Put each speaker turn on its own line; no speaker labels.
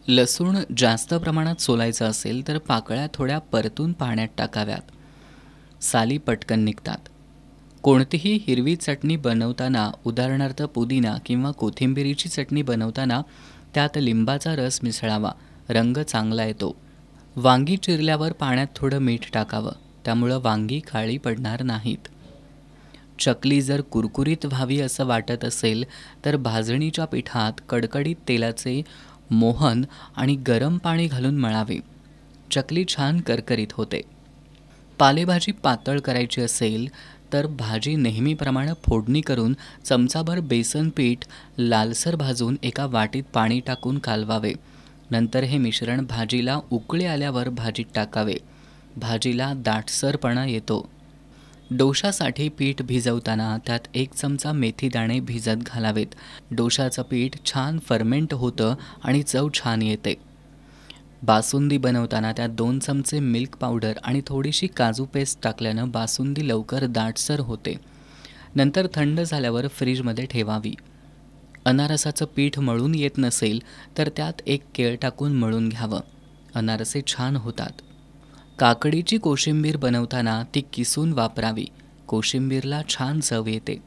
लसूण जास्त प्रमाणात सोलायचं असेल तर पाकळ्या थोड्या परतून पाण्यात टाकाव्यात. साली पटकन निघतात. कोणतीही हिरवी चटणी बनवताना, उदाहरणार्थ पुदिना किंवा कोथिंबिरीची चटणी बनवताना त्यात लिंबाचा रस मिसळावा. रंग चांगला येतो. वांगी चिरल्यावर पाण्यात थोडं मीठ टाकावं, त्यामुळं वांगी काळी पडणार नाहीत. चकली जर कुरकुरीत व्हावी असं वाटत असेल तर भाजणीच्या पिठात कडकडीत तेलाचे मोहन आणि गरम पाणी घालून मळावे. चकली छान करकरीत होते. पालेभाजी पातळ करायची असेल तर भाजी नेहमीप्रमाणे फोडणी करून चमचाभर बेसन पीठ लालसर भाजून एका वाटीत पाणी टाकून कालवावे. नंतर हे मिश्रण भाजीला उकळी आल्यावर भाजीत टाकावे. भाजीला दाटसरपणा येतो. डोशासाठी पीठ भिजवताना त्यात 1 चमचा मेथीदाणे भिजत घालावेत. डोशाचं पीठ छान फर्मेंट होतं आणि चव छान येते. बासुंदी बनवताना त्यात 2 चमचे मिल्क पावडर आणि थोडीशी काजू पेस्ट टाकल्यानं बासुंदी लवकर दाटसर होते. नंतर थंड झाल्यावर फ्रीजमध्ये ठेवावी. अनारसाचं पीठ मळून येत नसेल तर त्यात 1 केळ टाकून मळून घ्यावं. अनारसे छान होतात. काकडीची कोशिंबीर बनवताना ती किसून वापरावी. कोशिंबीरला छान चव येते.